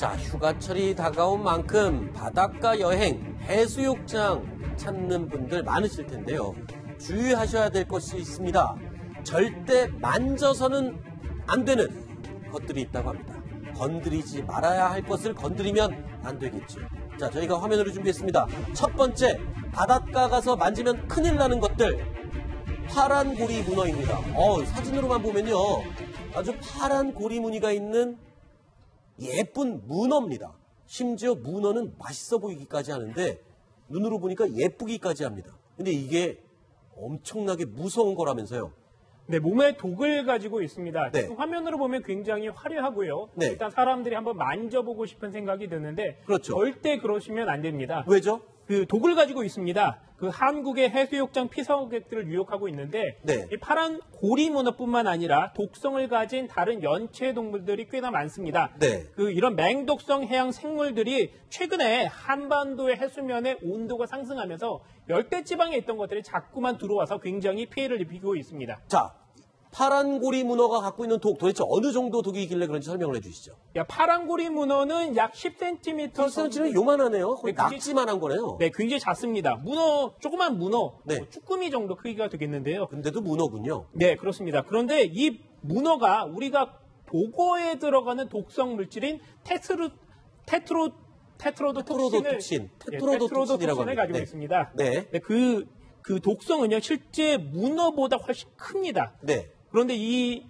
자, 휴가철이 다가온 만큼 바닷가 여행, 해수욕장 찾는 분들 많으실 텐데요. 주의하셔야 될 것이 있습니다. 절대 만져서는 안 되는 것들이 있다고 합니다. 건드리지 말아야 할 것을 건드리면 안 되겠죠. 자, 저희가 화면으로 준비했습니다. 첫 번째, 바닷가 가서 만지면 큰일 나는 것들. 파란 고리 문어입니다. 사진으로만 보면요. 아주 파란 고리 무늬가 있는 예쁜 문어입니다. 심지어 문어는 맛있어 보이기까지 하는데 눈으로 보니까 예쁘기까지 합니다. 근데 이게 엄청나게 무서운 거라면서요. 네, 몸에 독을 가지고 있습니다. 네. 지금 화면으로 보면 굉장히 화려하고요. 네. 일단 사람들이 한번 만져보고 싶은 생각이 드는데 그렇죠. 절대 그러시면 안 됩니다. 왜죠? 그 독을 가지고 있습니다. 그 한국의 해수욕장 피서객들을 유혹하고 있는데 네. 이 파란 고리 문어뿐만 아니라 독성을 가진 다른 연체 동물들이 꽤나 많습니다. 네. 이런 맹독성 해양 생물들이 최근에 한반도의 해수면의 온도가 상승하면서 열대 지방에 있던 것들이 자꾸만 들어와서 굉장히 피해를 입히고 있습니다. 자, 파란 고리 문어가 갖고 있는 독, 도대체 어느 정도 독이 있길래 그런지 설명을 해주시죠. 파란 고리 문어는 약 10cm 10cm는 요만하네요. 거의 네, 낙지만한 거네요. 네, 굉장히 작습니다. 문어, 조그만 문어, 네. 쭈꾸미 정도 크기가 되겠는데요. 근데도 문어군요. 네, 그렇습니다. 그런데 이 문어가 우리가 보고에 들어가는 독성 물질인 테트로도톡신을 가지고 네. 있습니다. 네. 네, 그 독성은요, 실제 문어보다 훨씬 큽니다. 네. 그런데 이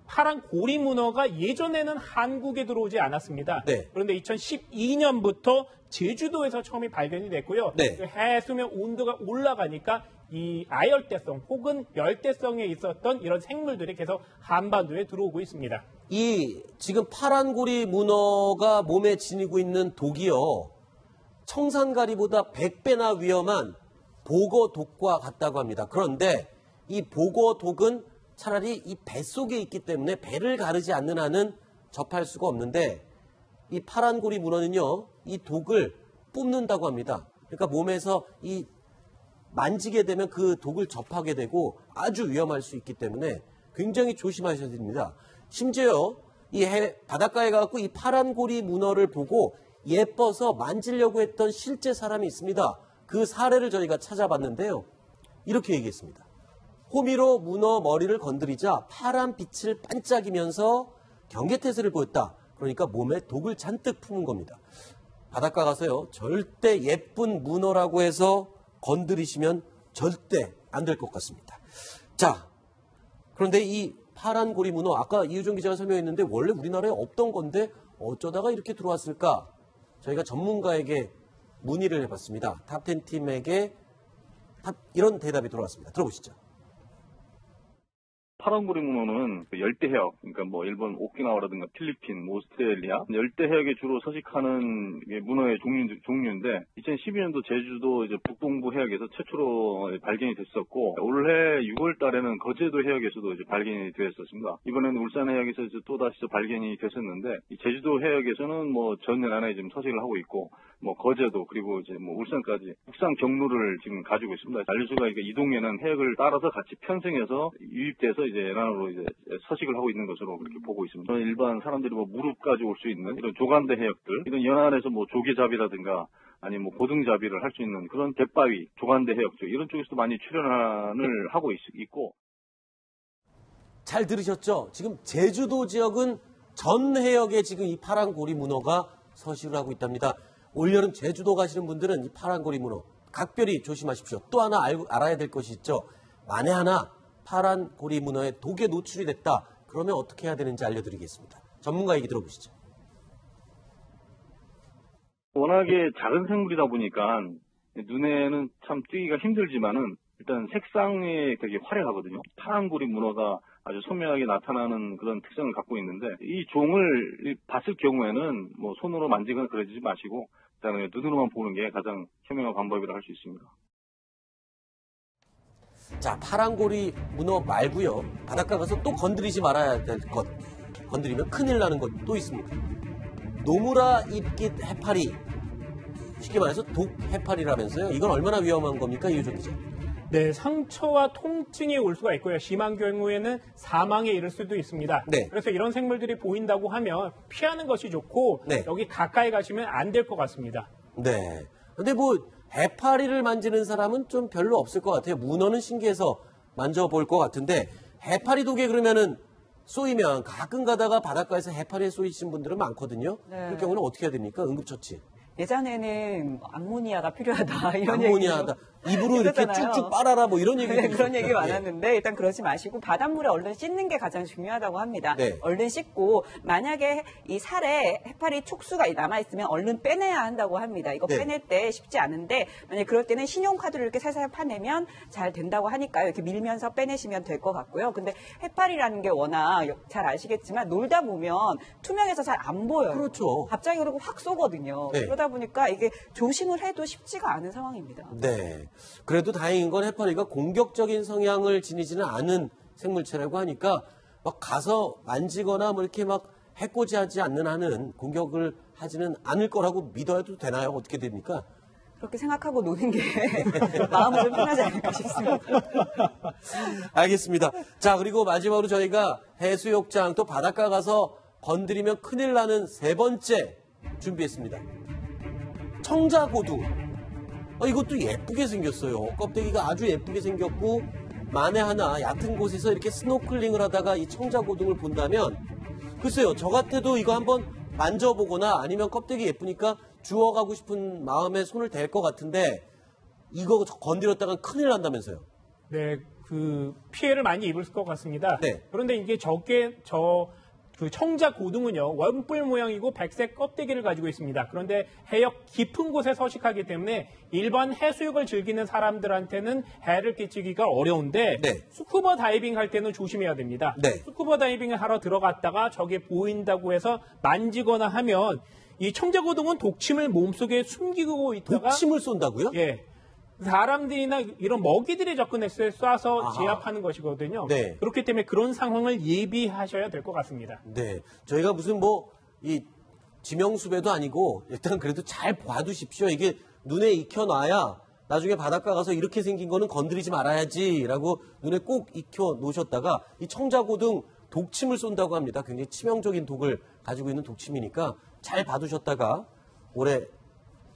파란 고리 문어가 예전에는 한국에 들어오지 않았습니다. 네. 그런데 2012년부터 제주도에서 처음에 발견이 됐고요. 네. 그 해수면 온도가 올라가니까 이 아열대성 혹은 열대성에 있었던 이런 생물들이 계속 한반도에 들어오고 있습니다. 이 지금 파란 고리 문어가 몸에 지니고 있는 독이요. 청산가리보다 100배나 위험한 보거독과 같다고 합니다. 그런데 이 보거독은 차라리 이 뱃속에 있기 때문에 배를 가르지 않는 한은 접할 수가 없는데 이 파란 고리 문어는요. 이 독을 뿜는다고 합니다. 그러니까 몸에서 이 만지게 되면 그 독을 접하게 되고 아주 위험할 수 있기 때문에 굉장히 조심하셔야 됩니다. 심지어 이 바닷가에 가서 이 파란 고리 문어를 보고 예뻐서 만지려고 했던 실제 사람이 있습니다. 그 사례를 저희가 찾아봤는데요. 이렇게 얘기했습니다. 호미로 문어 머리를 건드리자 파란 빛을 반짝이면서 경계태세를 보였다. 그러니까 몸에 독을 잔뜩 품은 겁니다. 바닷가 가서요. 절대 예쁜 문어라고 해서 건드리시면 절대 안 될 것 같습니다. 자, 그런데 이 파란 고리 문어 아까 이유정 기자가 설명했는데 원래 우리나라에 없던 건데 어쩌다가 이렇게 들어왔을까? 저희가 전문가에게 문의를 해봤습니다. 탑10 팀에게 이런 대답이 들어왔습니다. 들어보시죠. 파란고리 문어는 열대해역, 그러니까 일본 오키나와라든가 필리핀, 오스트레일리아 열대해역에 주로 서식하는 문어의 종류인데 2012년도 제주도 북동부 해역에서 최초로 발견이 됐었고 올해 6월 달에는 거제도 해역에서도 발견이 되었었습니다. 이번에는 울산 해역에서 또다시 발견이 됐었는데 제주도 해역에서는 전 연안에 지금 서식을 하고 있고 거제도 그리고 울산까지 국산 경로를 지금 가지고 있습니다. 잔류수가 이동에는 해역을 따라서 같이 편승해서 유입돼서 연안으로 서식을 하고 있는 것으로 그렇게 보고 있습니다. 일반 사람들이 무릎까지 올 수 있는 이런 조간대 해역들, 이런 연안에서 조개잡이라든가 아니면 고등잡이를 할 수 있는 그런 갯바위, 조간대 해역들 이런 쪽에서도 많이 출현을 하고 있고. 잘 들으셨죠? 지금 제주도 지역은 전 해역에 지금 이 파란 고리 문어가 서식을 하고 있답니다. 올여름 제주도 가시는 분들은 이 파란 고리 문어 각별히 조심하십시오. 또 하나 알아야 될 것이 있죠. 만에 하나 파란 고리 문어의 독에 노출이 됐다. 그러면 어떻게 해야 되는지 알려드리겠습니다. 전문가 얘기 들어보시죠. 워낙에 작은 생물이다 보니까 눈에는 참 띄기가 힘들지만은 일단 색상이 되게 화려하거든요. 파란 고리 문어가 아주 선명하게 나타나는 그런 특성을 갖고 있는데 이 종을 봤을 경우에는 손으로 만지거나 그러지 마시고 일단 눈으로만 보는 게 가장 현명한 방법이라 할 수 있습니다. 자, 파란 고리 문어 말고요. 바닷가 가서 또 건드리지 말아야 될 것. 건드리면 큰일 나는 것 또 있습니다. 노무라 잎깃 해파리. 쉽게 말해서 독 해파리라면서요. 이건 얼마나 위험한 겁니까, 이유정 기자? 네, 상처와 통증이 올 수가 있고요. 심한 경우에는 사망에 이를 수도 있습니다. 네. 그래서 이런 생물들이 보인다고 하면 피하는 것이 좋고 네. 여기 가까이 가시면 안 될 것 같습니다. 네. 근데 뭐 해파리를 만지는 사람은 좀 별로 없을 것 같아요. 문어는 신기해서 만져볼 것 같은데 해파리 독에 그러면은 쏘이면 가끔 가다가 바닷가에서 해파리에 쏘이신 분들은 많거든요. 네. 그럴 경우는 어떻게 해야 됩니까? 응급처치. 예전에는 암모니아가 필요하다 이런 암모니아다. 입으로 이렇게 있었잖아요. 쭉쭉 빨아라 뭐 이런 얘기. 네, 그런 얘기 많았는데 일단 그러지 마시고 바닷물에 얼른 씻는 게 가장 중요하다고 합니다. 네. 얼른 씻고 만약에 이 살에 해파리 촉수가 남아있으면 얼른 빼내야 한다고 합니다. 이거 네. 빼낼 때 쉽지 않은데 만약에 그럴 때는 신용카드를 이렇게 살살 파내면 잘 된다고 하니까요. 이렇게 밀면서 빼내시면 될 것 같고요. 근데 해파리라는 게 워낙 잘 아시겠지만 놀다 보면 투명해서 잘 안 보여요. 그렇죠. 갑자기 그러고 확 쏘거든요. 네. 그러다 보니까 이게 조심을 해도 쉽지가 않은 상황입니다. 네. 그래도 다행인 건 해파리가 공격적인 성향을 지니지는 않은 생물체라고 하니까 막 가서 만지거나 뭐 이렇게 막 해코지하지 않는 한은 공격을 하지는 않을 거라고 믿어도 되나요? 어떻게 됩니까? 그렇게 생각하고 노는 게 마음은 좀 편하지 않을까 싶습니다. 알겠습니다. 자, 그리고 마지막으로 저희가 해수욕장 또 바닷가 가서 건드리면 큰일 나는 세 번째 준비했습니다. 청자고둥. 이것도 예쁘게 생겼어요. 껍데기가 아주 예쁘게 생겼고 만에 하나 얕은 곳에서 이렇게 스노클링을 하다가 이 청자고둥을 본다면 글쎄요. 저 같아도 이거 한번 만져보거나 아니면 껍데기 예쁘니까 주워가고 싶은 마음에 손을 댈 것 같은데 이거 건드렸다가 큰일 난다면서요. 네, 그 피해를 많이 입을 것 같습니다. 네. 그런데 이게 그 청자 고등은요, 원뿔 모양이고 백색 껍데기를 가지고 있습니다. 그런데 해역 깊은 곳에 서식하기 때문에 일반 해수욕을 즐기는 사람들한테는 해를 끼치기가 어려운데 네. 스쿠버 다이빙 할 때는 조심해야 됩니다. 네. 스쿠버 다이빙을 하러 들어갔다가 저게 보인다고 해서 만지거나 하면 이 청자 고등은 독침을 몸속에 숨기고 있다가 독침을 쏜다고요? 예. 사람들이나 이런 먹이들이 접근했을 때 쏴서 아하. 제압하는 것이거든요. 네. 그렇기 때문에 그런 상황을 예비하셔야 될 것 같습니다. 네. 저희가 무슨 이 지명수배도 아니고 일단 그래도 잘 봐두십시오. 이게 눈에 익혀놔야 나중에 바닷가 가서 이렇게 생긴 거는 건드리지 말아야지라고 눈에 꼭 익혀 놓으셨다가 이 청자고등 독침을 쏜다고 합니다. 굉장히 치명적인 독을 가지고 있는 독침이니까 잘 봐두셨다가 올해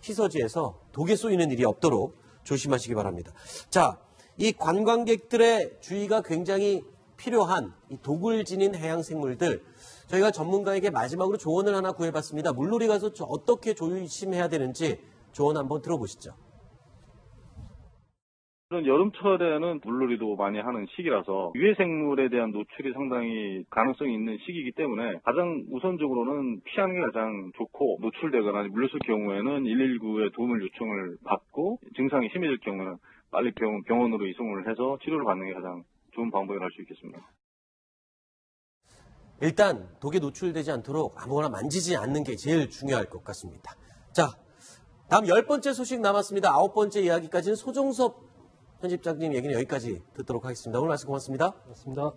희서지에서 독에 쏘이는 일이 없도록 조심하시기 바랍니다. 자, 이 관광객들의 주의가 굉장히 필요한 이 독을 지닌 해양 생물들 저희가 전문가에게 마지막으로 조언을 하나 구해봤습니다. 물놀이 가서 어떻게 조심해야 되는지 조언 한번 들어보시죠. 여름철에는 물놀이도 많이 하는 시기라서 유해생물에 대한 노출이 상당히 가능성이 있는 시기이기 때문에 가장 우선적으로는 피하는 게 가장 좋고 노출되거나 물렸을 경우에는 119에 도움을 요청을 받고 증상이 심해질 경우는 빨리 병원으로 이송을 해서 치료를 받는 게 가장 좋은 방법이라고 할 수 있겠습니다. 일단 독에 노출되지 않도록 아무거나 만지지 않는 게 제일 중요할 것 같습니다. 자, 다음 10번째 소식 남았습니다. 9번째 이야기까지는 소정섭 편집장님 얘기는 여기까지 듣도록 하겠습니다. 오늘 말씀 고맙습니다. 고맙습니다.